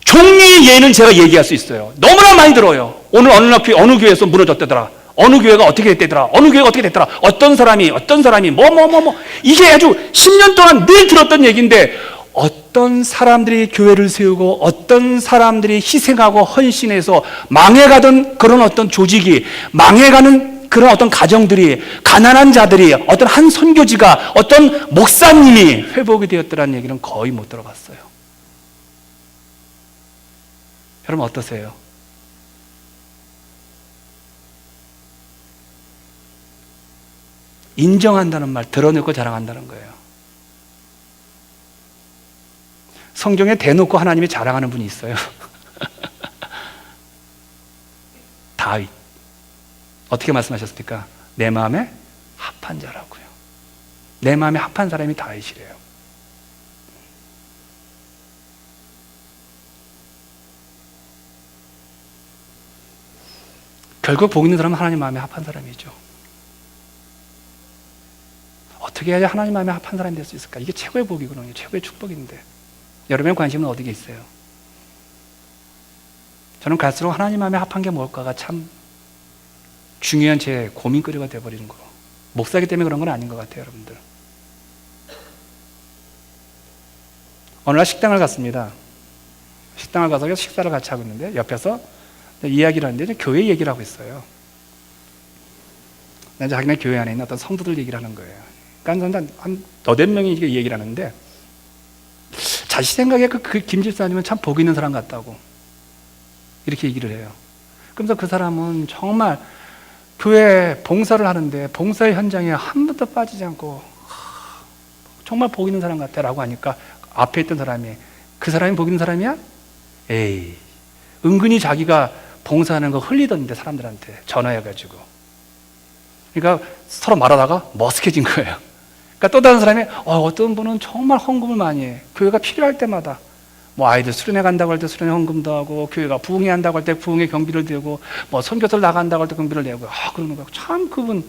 A: 종류의 예는 제가 얘기할 수 있어요. 너무나 많이 들어요. 오늘 어느 교회에서 무너졌다더라. 어느 교회가 어떻게 됐더라. 어느 교회가 어떻게 됐더라. 어떤 사람이 이게 아주 10년 동안 늘 들었던 얘기인데, 어떤 사람들이 교회를 세우고 어떤 사람들이 희생하고 헌신해서 망해가던 그런 어떤 조직이, 망해가는 그런 어떤 가정들이, 가난한 자들이, 어떤 한 선교지가, 어떤 목사님이 회복이 되었더라는 얘기는 거의 못 들어봤어요. 여러분 어떠세요? 인정한다는 말, 드러내고 자랑한다는 거예요. 성경에 대놓고 하나님이 자랑하는 분이 있어요. 다윗. 어떻게 말씀하셨습니까? 내 마음에 합한 자라고요. 내 마음에 합한 사람이 다윗이래요. 결국 복 있는 사람은 하나님 마음에 합한 사람이죠. 어떻게 해야 하나님 마음에 합한 사람이 될 수 있을까? 이게 최고의 복이거든요. 최고의 축복인데. 여러분의 관심은 어디에 있어요? 저는 갈수록 하나님 마음에 합한 게 뭘까가 참 중요한 제 고민거리가 되어버리는 거. 목사기 때문에 그런 건 아닌 것 같아요, 여러분들. 어느 날 식당을 갔습니다. 식당을 가서 식사를 같이 하고 있는데 옆에서 이야기를 하는데 교회 얘기를 하고 있어요. 자기네 교회 안에 있는 어떤 성도들 얘기를 하는 거예요. 그러니까 한 너댓 명이 이게 얘기를 하는데 자신 생각에 그 김 집사님은 참 복 있는 사람 같다고 이렇게 얘기를 해요. 그러면서 그 사람은 정말 교회 봉사를 하는데 봉사의 현장에 한 번도 빠지지 않고 정말 복 있는 사람 같아 라고 하니까 앞에 있던 사람이 그 사람이 복 있는 사람이야? 에이, 은근히 자기가 봉사하는 거 흘리던데 사람들한테 전화해가지고. 그러니까 서로 말하다가 머쓱해진 거예요. 그러니까 또 다른 사람이 어떤 분은 정말 헌금을 많이 해. 교회가 필요할 때마다 뭐 아이들 수련회 간다고 할 때 수련회 헌금도 하고, 교회가 부흥회 한다고 할 때 부흥회 경비를 대고, 뭐 선교사를 나간다고 할 때 경비를 내고, 그러는 거야. 참 그분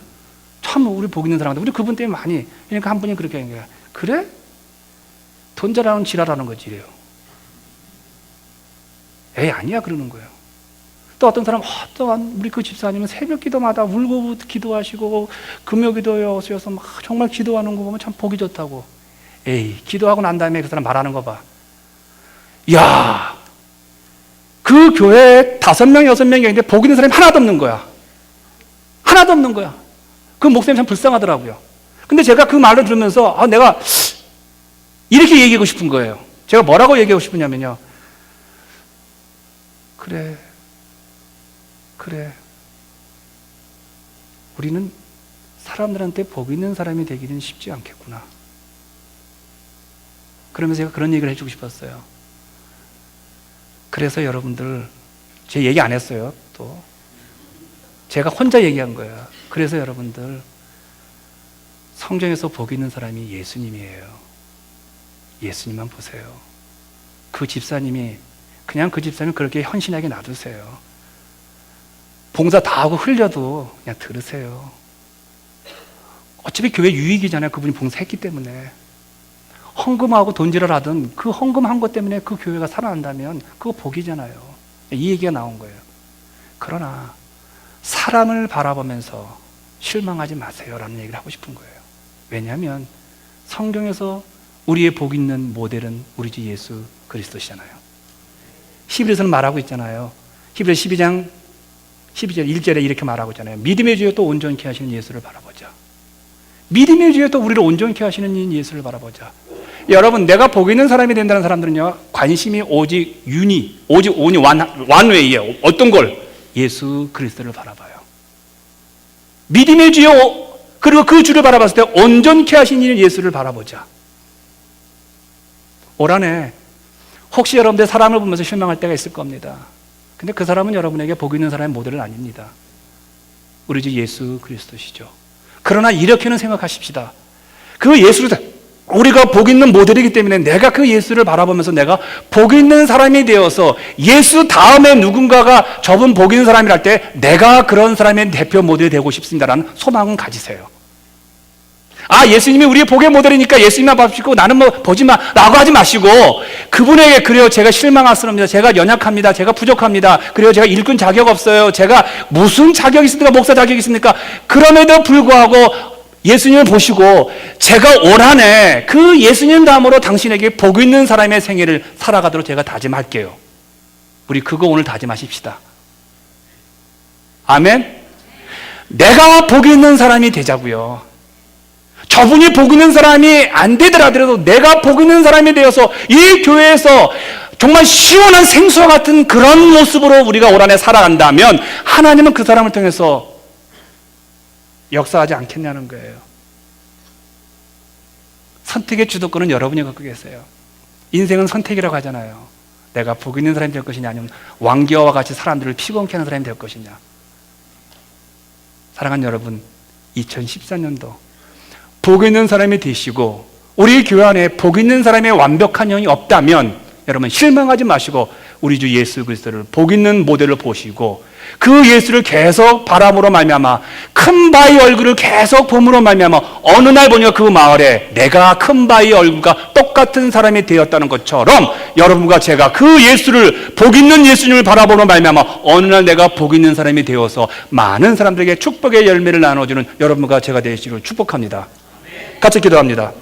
A: 참 우리 복 있는 사람인데 우리 그분 때문에 많이. 그러니까 한 분이 그렇게 하는 거야. 그래? 돈 잘하는 지랄하는 거지 이래요. 에이 아니야 그러는 거예요. 또 어떤 사람 또한 우리 그 집사님은 새벽 기도마다 울고 기도하시고 금요기도에 오셔서 막 정말 기도하는 거 보면 참 보기 좋다고. 에이 기도하고 난 다음에 그 사람 말하는 거 봐. 야, 그 교회에 5명, 6명이 있는데 복 있는 사람이 하나도 없는 거야. 하나도 없는 거야. 그 목사님 참 불쌍하더라고요. 근데 제가 그 말을 들으면서 내가 이렇게 얘기하고 싶은 거예요. 제가 뭐라고 얘기하고 싶으냐면요. 그래. 우리는 사람들한테 복 있는 사람이 되기는 쉽지 않겠구나. 그러면서 제가 그런 얘기를 해주고 싶었어요. 그래서 여러분들, 제 얘기 안 했어요. 또 제가 혼자 얘기한 거예요. 그래서 여러분들, 성경에서 복 있는 사람이 예수님이에요. 예수님만 보세요. 그 집사님이 그냥 그 집사님 그렇게 헌신하게 놔두세요. 봉사 다 하고 흘려도 그냥 들으세요. 어차피 교회 유익이잖아요. 그분이 봉사했기 때문에. 헌금하고 돈질을 하든 그 헌금한 것 때문에 그 교회가 살아난다면 그거 복이잖아요. 이 얘기가 나온 거예요. 그러나 사람을 바라보면서 실망하지 마세요 라는 얘기를 하고 싶은 거예요. 왜냐하면 성경에서 우리의 복 있는 모델은 우리 주 예수 그리스도시잖아요. 히브리서는 말하고 있잖아요. 히브리서 12장 12절 1절에 이렇게 말하고 있잖아요. 믿음의 주여 또 온전케 하시는 예수를 바라보자. 믿음의 주여 또 우리를 온전케 하시는 예수를 바라보자. 여러분, 내가 복 있는 사람이 된다는 사람들은요, 관심이 오직 오직 완웨이예요. 어떤 걸? 예수 그리스도를 바라봐요. 믿음의 주여, 그리고 그 주를 바라봤을 때 온전케 하시는 예수를 바라보자. 올 한해 혹시 여러분들 사람을 보면서 실망할 때가 있을 겁니다. 근데 그 사람은 여러분에게 복 있는 사람의 모델은 아닙니다. 우리 주 예수 그리스도시죠. 그러나 이렇게는 생각하십시다. 그 예수를 우리가 복 있는 모델이기 때문에 내가 그 예수를 바라보면서 내가 복 있는 사람이 되어서 예수 다음에 누군가가 저분 복 있는 사람이랄 때 내가 그런 사람의 대표 모델이 되고 싶습니다라는 소망은 가지세요. 예수님이 우리의 복의 모델이니까 예수님만 봐주시고 나는 뭐 보지 마 라고 하지 마시고, 그분에게 그래요, 제가 실망스럽습니다, 제가 연약합니다, 제가 부족합니다, 그래요, 제가 일꾼 자격 없어요, 제가 무슨 자격이 있습니까, 목사 자격이 있습니까? 그럼에도 불구하고 예수님을 보시고 제가 올 한해 그 예수님 다음으로 당신에게 복 있는 사람의 생애를 살아가도록 제가 다짐할게요. 우리 그거 오늘 다짐하십시다. 아멘. 내가 복 있는 사람이 되자고요. 저분이 복 있는 사람이 안 되더라도 내가 복 있는 사람이 되어서 이 교회에서 정말 시원한 생수와 같은 그런 모습으로 우리가 올 한해 살아간다면 하나님은 그 사람을 통해서 역사하지 않겠냐는 거예요. 선택의 주도권은 여러분이 갖고 계세요. 인생은 선택이라고 하잖아요. 내가 복 있는 사람이 될 것이냐, 아니면 왕기와와 같이 사람들을 피곤케 하는 사람이 될 것이냐. 사랑하는 여러분, 2014년도 복 있는 사람이 되시고 우리 교회 안에 복 있는 사람의 완벽한 영이 없다면 여러분 실망하지 마시고 우리 주 예수 그리스도를 복 있는 모델로 보시고 그 예수를 계속 바람으로 말미암아 큰 바위 얼굴을 계속 봄으로 말미암아 어느 날 보니까 그 마을에 내가 큰 바위 얼굴과 똑같은 사람이 되었다는 것처럼 여러분과 제가 그 예수를, 복 있는 예수님을 바라보로 말미암아 어느 날 내가 복 있는 사람이 되어서 많은 사람들에게 축복의 열매를 나눠주는 여러분과 제가 되시기를 축복합니다. 같이 기도합니다.